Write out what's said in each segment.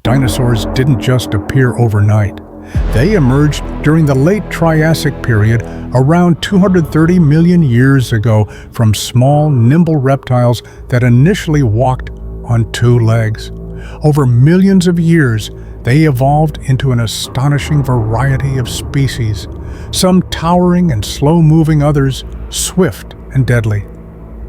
dinosaurs didn't just appear overnight. They emerged during the late Triassic period around 230 million years ago from small, nimble reptiles that initially walked on two legs. Over millions of years, they evolved into an astonishing variety of species, some towering and slow-moving, others swift and deadly.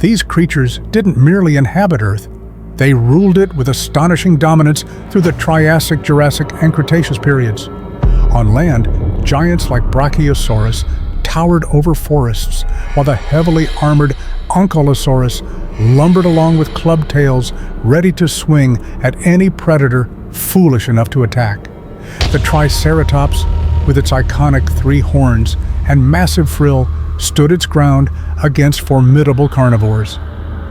These creatures didn't merely inhabit Earth, they ruled it with astonishing dominance through the Triassic, Jurassic, and Cretaceous periods. On land, giants like Brachiosaurus towered over forests, while the heavily armored Ankylosaurus lumbered along with club tails, ready to swing at any predator foolish enough to attack. The Triceratops, with its iconic three horns and massive frill, stood its ground against formidable carnivores.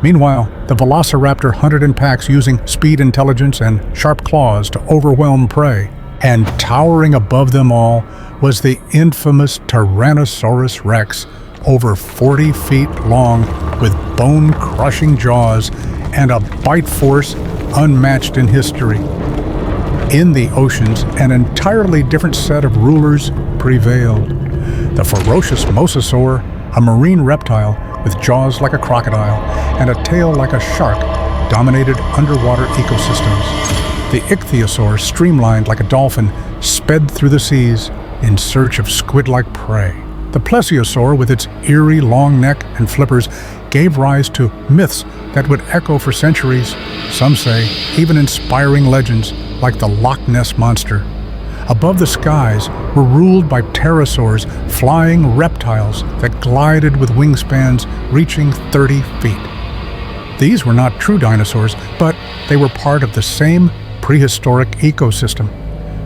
Meanwhile, the Velociraptor hunted in packs using speed, intelligence, and sharp claws to overwhelm prey. And towering above them all was the infamous Tyrannosaurus Rex, over 40 feet long, with bone-crushing jaws and a bite force unmatched in history. In the oceans, an entirely different set of rulers prevailed. The ferocious mosasaur, a marine reptile with jaws like a crocodile and a tail like a shark, dominated underwater ecosystems. The ichthyosaur, streamlined like a dolphin, sped through the seas in search of squid-like prey. The plesiosaur, with its eerie long neck and flippers, gave rise to myths that would echo for centuries, some say even inspiring legends like the Loch Ness Monster. Above the skies were ruled by pterosaurs, flying reptiles that glided with wingspans reaching 30 feet. These were not true dinosaurs, but they were part of the same prehistoric ecosystem.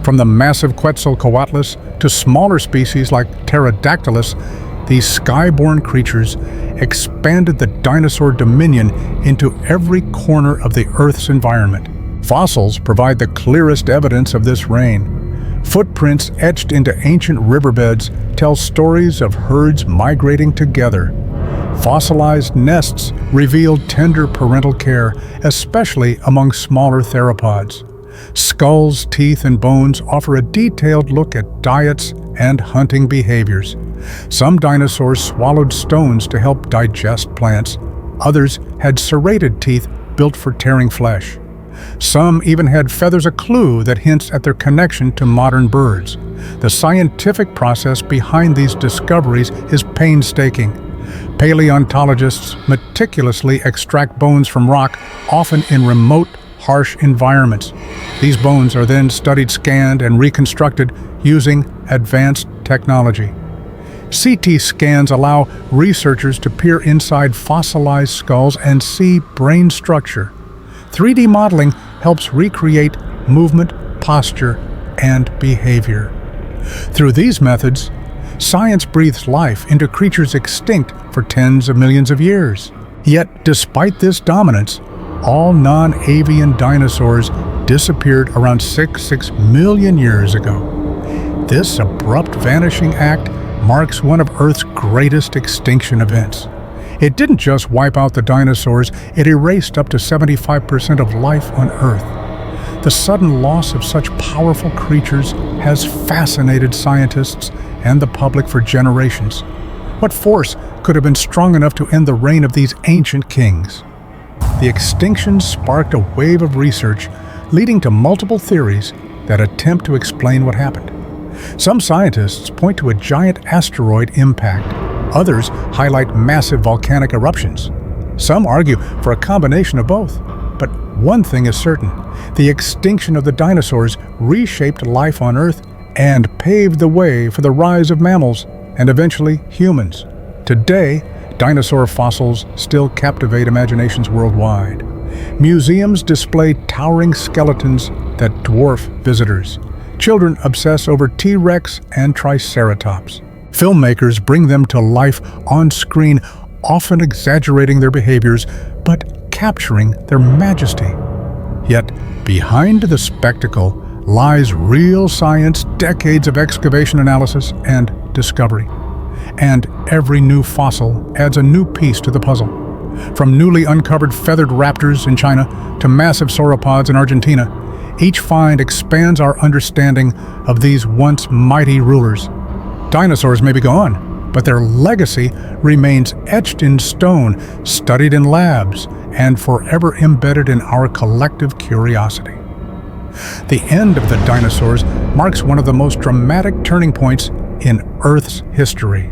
From the massive Quetzalcoatlus to smaller species like Pterodactylus, these sky-born creatures expanded the dinosaur dominion into every corner of the Earth's environment. Fossils provide the clearest evidence of this reign. Footprints etched into ancient riverbeds tell stories of herds migrating together. Fossilized nests reveal tender parental care, especially among smaller theropods. Skulls, teeth, and bones offer a detailed look at diets and hunting behaviors. Some dinosaurs swallowed stones to help digest plants. Others had serrated teeth built for tearing flesh. Some even had feathers, a clue that hints at their connection to modern birds. The scientific process behind these discoveries is painstaking. Paleontologists meticulously extract bones from rock, often in remote, harsh environments. These bones are then studied, scanned, and reconstructed using advanced technology. CT scans allow researchers to peer inside fossilized skulls and see brain structure. 3D modeling helps recreate movement, posture, and behavior. Through these methods, science breathes life into creatures extinct for tens of millions of years. Yet, despite this dominance, all non-avian dinosaurs disappeared around 6 million years ago. This abrupt vanishing act marks one of Earth's greatest extinction events. It didn't just wipe out the dinosaurs, it erased up to 75% of life on Earth. The sudden loss of such powerful creatures has fascinated scientists and the public for generations. What force could have been strong enough to end the reign of these ancient kings? The extinction sparked a wave of research, leading to multiple theories that attempt to explain what happened. Some scientists point to a giant asteroid impact. Others highlight massive volcanic eruptions. Some argue for a combination of both. But one thing is certain: the extinction of the dinosaurs reshaped life on Earth and paved the way for the rise of mammals and eventually humans. Today, dinosaur fossils still captivate imaginations worldwide. Museums display towering skeletons that dwarf visitors. Children obsess over T-Rex and Triceratops. Filmmakers bring them to life on screen, often exaggerating their behaviors, but capturing their majesty. Yet, behind the spectacle lies real science, decades of excavation analysis and discovery. And every new fossil adds a new piece to the puzzle. From newly uncovered feathered raptors in China to massive sauropods in Argentina, Each find expands our understanding of these once mighty rulers. Dinosaurs may be gone, but their legacy remains etched in stone, studied in labs, and forever embedded in our collective curiosity. The end of the dinosaurs marks one of the most dramatic turning points in Earth's history.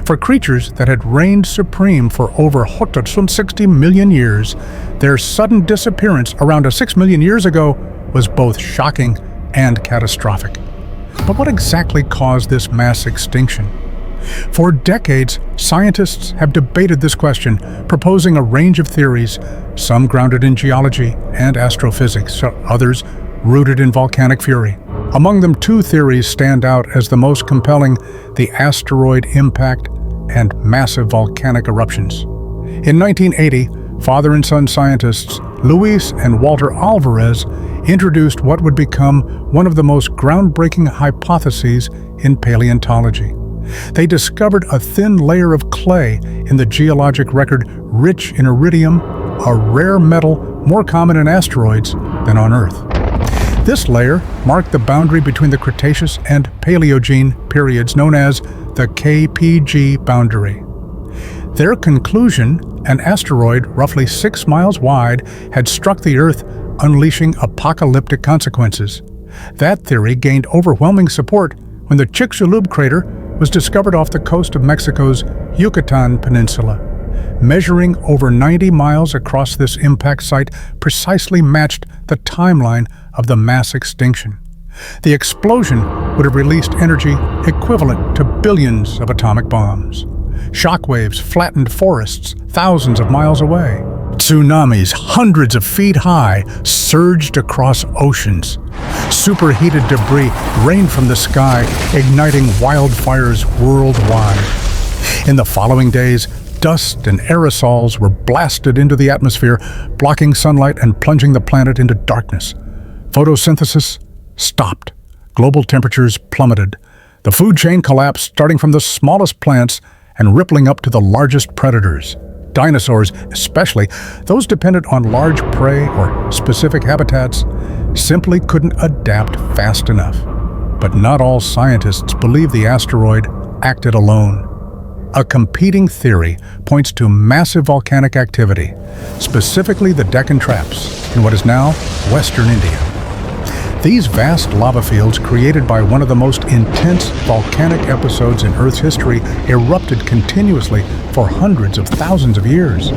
For creatures that had reigned supreme for over 160 million years, their sudden disappearance around 6 million years ago was both shocking and catastrophic. But what exactly caused this mass extinction? For decades, scientists have debated this question, proposing a range of theories, some grounded in geology and astrophysics, others rooted in volcanic fury. Among them, two theories stand out as the most compelling: the asteroid impact and massive volcanic eruptions. In 1980, father and son scientists Luis and Walter Alvarez introduced what would become one of the most groundbreaking hypotheses in paleontology. They discovered a thin layer of clay in the geologic record rich in iridium, a rare metal more common in asteroids than on Earth. This layer marked the boundary between the Cretaceous and Paleogene periods, known as the KPG boundary. Their conclusion: an asteroid roughly 6 miles wide had struck the Earth, unleashing apocalyptic consequences. That theory gained overwhelming support when the Chicxulub crater was discovered off the coast of Mexico's Yucatan Peninsula. Measuring over 90 miles across, this impact site precisely matched the timeline of the mass extinction. The explosion would have released energy equivalent to billions of atomic bombs. Shockwaves flattened forests thousands of miles away. Tsunamis hundreds of feet high surged across oceans. Superheated debris rained from the sky, igniting wildfires worldwide. In the following days, dust and aerosols were blasted into the atmosphere, blocking sunlight and plunging the planet into darkness. Photosynthesis stopped. Global temperatures plummeted. The food chain collapsed, starting from the smallest plants and rippling up to the largest predators. Dinosaurs, especially those dependent on large prey or specific habitats, simply couldn't adapt fast enough. But not all scientists believe the asteroid acted alone. A competing theory points to massive volcanic activity, specifically the Deccan Traps in what is now Western India. These vast lava fields, created by one of the most intense volcanic episodes in Earth's history, erupted continuously for hundreds of thousands of years.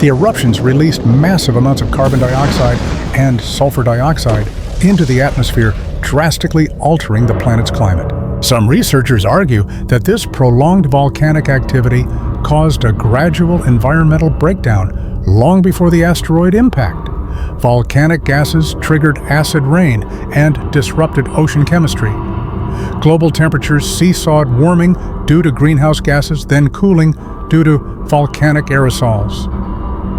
The eruptions released massive amounts of carbon dioxide and sulfur dioxide into the atmosphere, drastically altering the planet's climate. Some researchers argue that this prolonged volcanic activity caused a gradual environmental breakdown long before the asteroid impact. Volcanic gases triggered acid rain and disrupted ocean chemistry. Global temperatures seesawed, warming due to greenhouse gases, then cooling due to volcanic aerosols.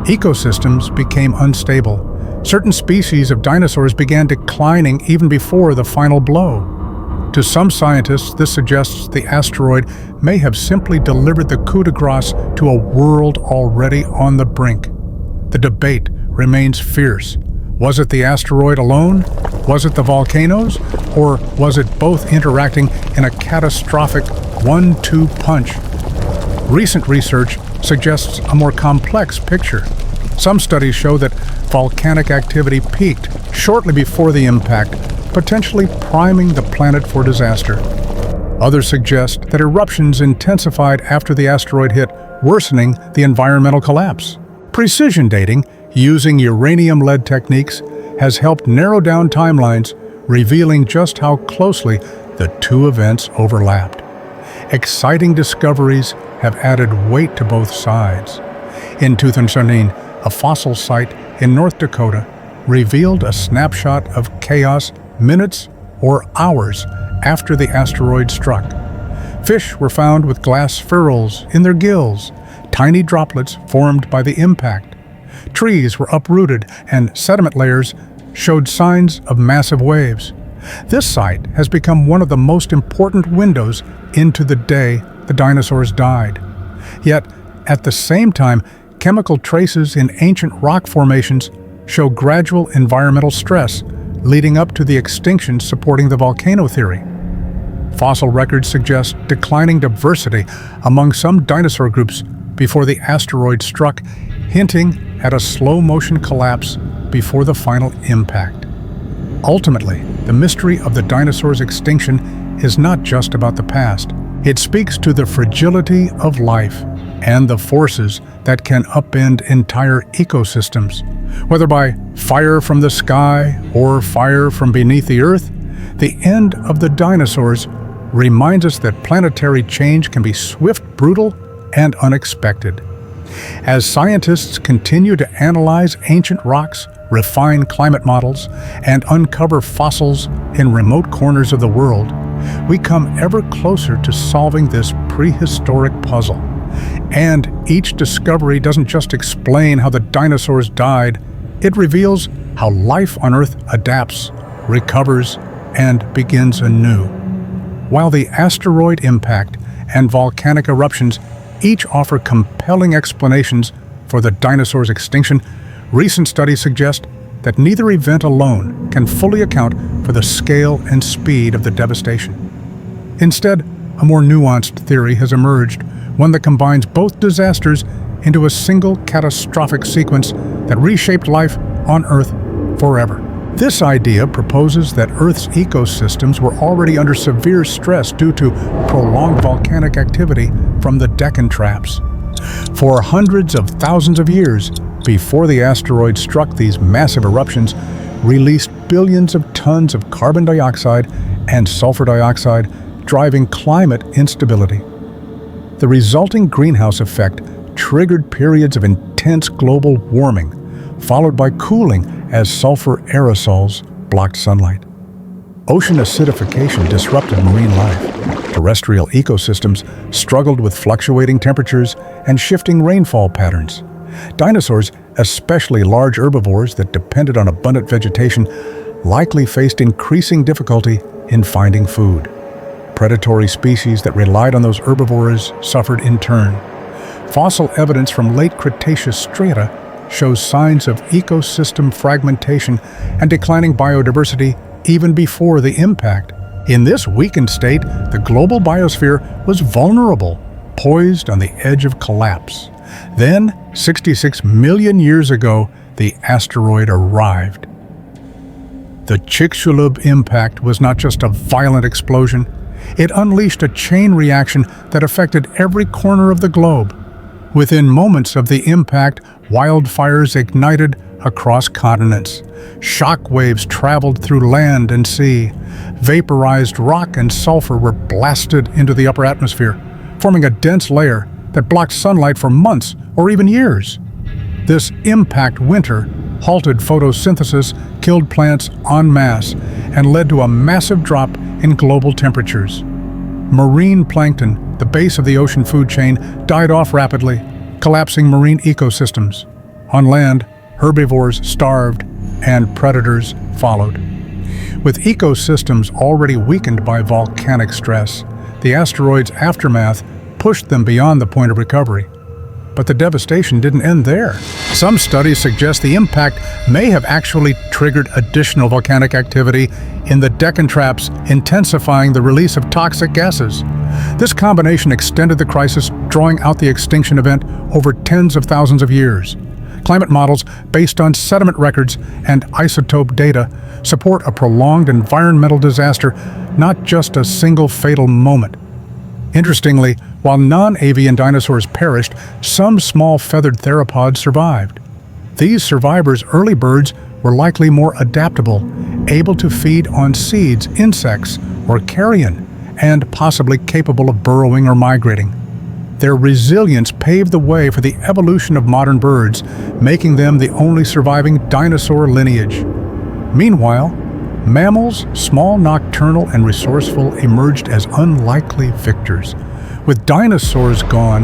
Ecosystems became unstable. Certain species of dinosaurs began declining even before the final blow. To some scientists, this suggests the asteroid may have simply delivered the coup de grace to a world already on the brink. The debate remains fierce. Was it the asteroid alone? Was it the volcanoes? Or was it both interacting in a catastrophic 1-2 punch? Recent research suggests a more complex picture. Some studies show that volcanic activity peaked shortly before the impact, potentially priming the planet for disaster. Others suggest that eruptions intensified after the asteroid hit, worsening the environmental collapse. Precision dating, using uranium-lead techniques, has helped narrow down timelines, revealing just how closely the two events overlapped. Exciting discoveries have added weight to both sides. In 2013, a fossil site in North Dakota revealed a snapshot of chaos minutes or hours after the asteroid struck. Fish were found with glass spherules in their gills, tiny droplets formed by the impact. Trees were uprooted and sediment layers showed signs of massive waves. This site has become one of the most important windows into the day the dinosaurs died. Yet, at the same time, chemical traces in ancient rock formations show gradual environmental stress, leading up to the extinction supporting the volcano theory. Fossil records suggest declining diversity among some dinosaur groups before the asteroid struck, hinting at a slow-motion collapse before the final impact. Ultimately, the mystery of the dinosaurs' extinction is not just about the past. It speaks to the fragility of life and the forces that can upend entire ecosystems. Whether by fire from the sky or fire from beneath the earth, the end of the dinosaurs reminds us that planetary change can be swift, brutal, and unexpected. As scientists continue to analyze ancient rocks, refine climate models, and uncover fossils in remote corners of the world, we come ever closer to solving this prehistoric puzzle. And each discovery doesn't just explain how the dinosaurs died, it reveals how life on Earth adapts, recovers, and begins anew. While the asteroid impact and volcanic eruptions each offer compelling explanations for the dinosaurs' extinction, recent studies suggest that neither event alone can fully account for the scale and speed of the devastation. Instead, a more nuanced theory has emerged, one that combines both disasters into a single catastrophic sequence that reshaped life on Earth forever. This idea proposes that Earth's ecosystems were already under severe stress due to prolonged volcanic activity from the Deccan Traps. For hundreds of thousands of years before the asteroid struck, these massive eruptions released billions of tons of carbon dioxide and sulfur dioxide, driving climate instability. The resulting greenhouse effect triggered periods of intense global warming, followed by cooling as sulfur aerosols blocked sunlight. Ocean acidification disrupted marine life. Terrestrial ecosystems struggled with fluctuating temperatures and shifting rainfall patterns. Dinosaurs, especially large herbivores that depended on abundant vegetation, likely faced increasing difficulty in finding food. Predatory species that relied on those herbivores suffered in turn. Fossil evidence from late Cretaceous strata shows signs of ecosystem fragmentation and declining biodiversity even before the impact. In this weakened state, the global biosphere was vulnerable, poised on the edge of collapse. Then, 66 million years ago, the asteroid arrived. The Chicxulub impact was not just a violent explosion. It unleashed a chain reaction that affected every corner of the globe. Within moments of the impact, wildfires ignited across continents. Shock waves traveled through land and sea. Vaporized rock and sulfur were blasted into the upper atmosphere, forming a dense layer that blocked sunlight for months or even years. This impact winter halted photosynthesis, killed plants en masse, and led to a massive drop in global temperatures. Marine plankton, the base of the ocean food chain, died off rapidly, collapsing marine ecosystems. On land, herbivores starved, and predators followed. With ecosystems already weakened by volcanic stress, the asteroid's aftermath pushed them beyond the point of recovery. But the devastation didn't end there. Some studies suggest the impact may have actually triggered additional volcanic activity in the Deccan Traps, intensifying the release of toxic gases. This combination extended the crisis, drawing out the extinction event over tens of thousands of years. Climate models based on sediment records and isotope data support a prolonged environmental disaster, not just a single fatal moment. Interestingly, while non-avian dinosaurs perished, some small feathered theropods survived. These survivors, early birds, were likely more adaptable, able to feed on seeds, insects, or carrion, and possibly capable of burrowing or migrating. Their resilience paved the way for the evolution of modern birds, making them the only surviving dinosaur lineage. Meanwhile, mammals, small, nocturnal, and resourceful, emerged as unlikely victors. With dinosaurs gone,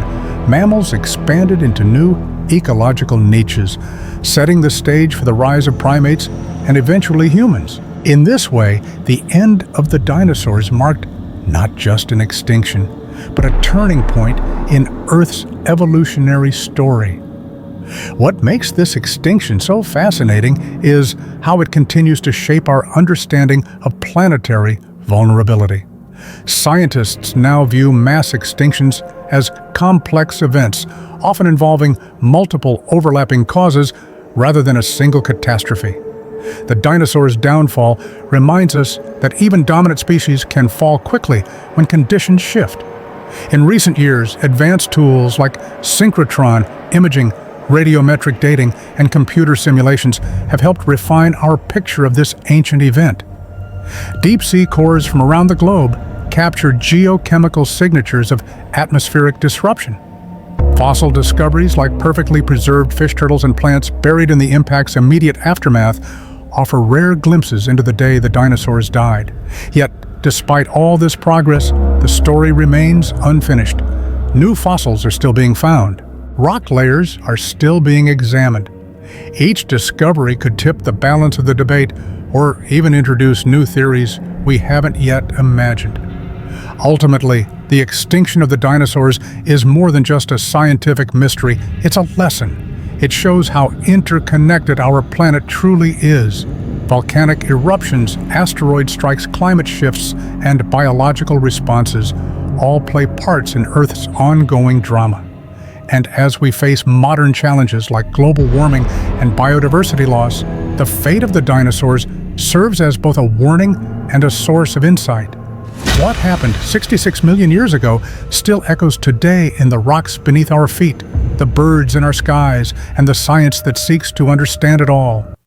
mammals expanded into new ecological niches, setting the stage for the rise of primates and eventually humans. In this way, the end of the dinosaurs marked not just an extinction, but a turning point in Earth's evolutionary story. What makes this extinction so fascinating is how it continues to shape our understanding of planetary vulnerability. Scientists now view mass extinctions as complex events, often involving multiple overlapping causes rather than a single catastrophe. The dinosaurs' downfall reminds us that even dominant species can fall quickly when conditions shift. In recent years, advanced tools like synchrotron imaging, radiometric dating, and computer simulations have helped refine our picture of this ancient event. Deep-sea cores from around the globe capture geochemical signatures of atmospheric disruption. Fossil discoveries like perfectly preserved fish turtles and plants buried in the impact's immediate aftermath offer rare glimpses into the day the dinosaurs died. Yet, despite all this progress, the story remains unfinished. New fossils are still being found. Rock layers are still being examined. Each discovery could tip the balance of the debate or even introduce new theories we haven't yet imagined. Ultimately, the extinction of the dinosaurs is more than just a scientific mystery, it's a lesson. It shows how interconnected our planet truly is. Volcanic eruptions, asteroid strikes, climate shifts, and biological responses all play parts in Earth's ongoing drama. And as we face modern challenges like global warming and biodiversity loss, the fate of the dinosaurs serves as both a warning and a source of insight. What happened 66 million years ago still echoes today in the rocks beneath our feet, the birds in our skies, and the science that seeks to understand it all.